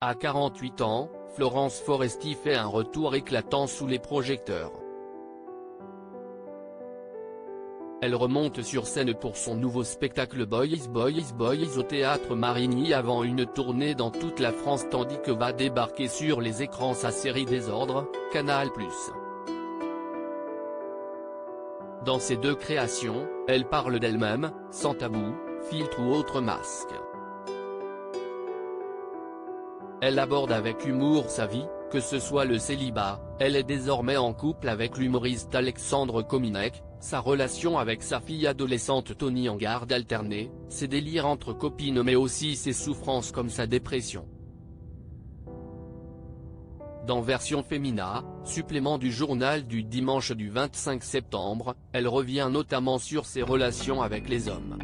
À 48 ans, Florence Foresti fait un retour éclatant sous les projecteurs. Elle remonte sur scène pour son nouveau spectacle Boys au Théâtre Marigny avant une tournée dans toute la France tandis que va débarquer sur les écrans sa série Désordre, Canal+. Dans ces deux créations, elle parle d'elle-même, sans tabou, filtre ou autre masque. Elle aborde avec humour sa vie, que ce soit le célibat, elle est désormais en couple avec l'humoriste Alexandre Kominek, sa relation avec sa fille adolescente Tony en garde alternée, ses délires entre copines mais aussi ses souffrances comme sa dépression. Dans Version Femina, supplément du journal du dimanche du 25 septembre, elle revient notamment sur ses relations avec les hommes.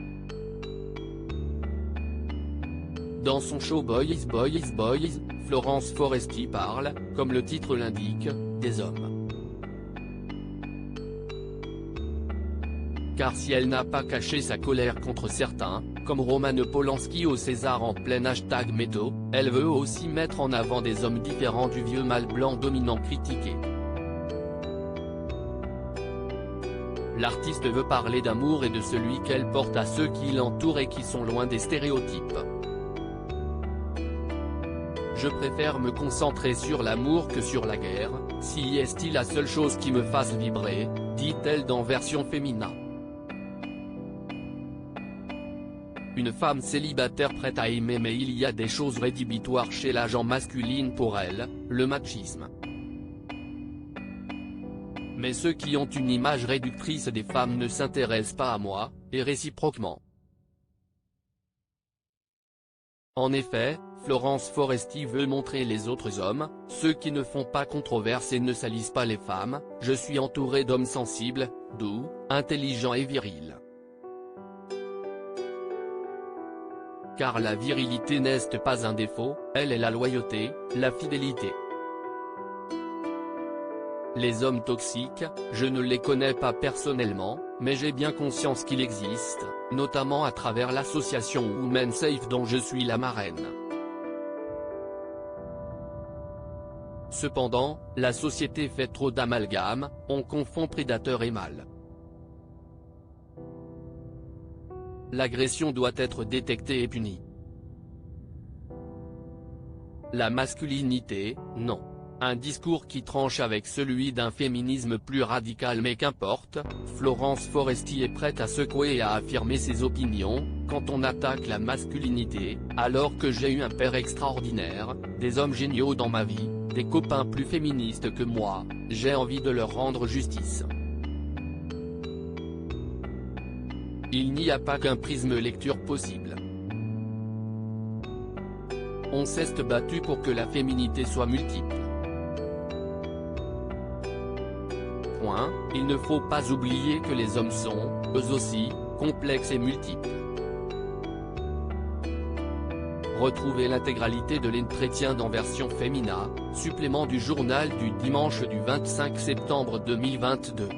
Dans son show Boys, Florence Foresti parle, comme le titre l'indique, des hommes. Car si elle n'a pas caché sa colère contre certains, comme Roman Polanski au César en plein #métaux, elle veut aussi mettre en avant des hommes différents du vieux mâle blanc dominant critiqué. L'artiste veut parler d'amour et de celui qu'elle porte à ceux qui l'entourent et qui sont loin des stéréotypes. Je préfère me concentrer sur l'amour que sur la guerre, si est-il la seule chose qui me fasse vibrer, dit-elle dans Version Femina. Une femme célibataire prête à aimer mais il y a des choses rédhibitoires chez la gent masculine pour elle, le machisme. Mais ceux qui ont une image réductrice des femmes ne s'intéressent pas à moi, et réciproquement. En effet, Florence Foresti veut montrer les autres hommes, ceux qui ne font pas controverse et ne salissent pas les femmes, je suis entourée d'hommes sensibles, doux, intelligents et virils. Car la virilité n'est pas un défaut, elle est la loyauté, la fidélité. Les hommes toxiques, je ne les connais pas personnellement, mais j'ai bien conscience qu'ils existent, notamment à travers l'association Women Safe dont je suis la marraine. Cependant, la société fait trop d'amalgame, on confond prédateur et mâle. L'agression doit être détectée et punie. La masculinité, non. Un discours qui tranche avec celui d'un féminisme plus radical mais qu'importe, Florence Foresti est prête à secouer et à affirmer ses opinions, quand on attaque la masculinité, alors que j'ai eu un père extraordinaire, des hommes géniaux dans ma vie, des copains plus féministes que moi, j'ai envie de leur rendre justice. Il n'y a pas qu'un prisme lecture possible. On s'est battu pour que la féminité soit multiple. Il ne faut pas oublier que les hommes sont, eux aussi, complexes et multiples. Retrouvez l'intégralité de l'entretien dans Version Femina, supplément du journal du dimanche du 25 septembre 2022.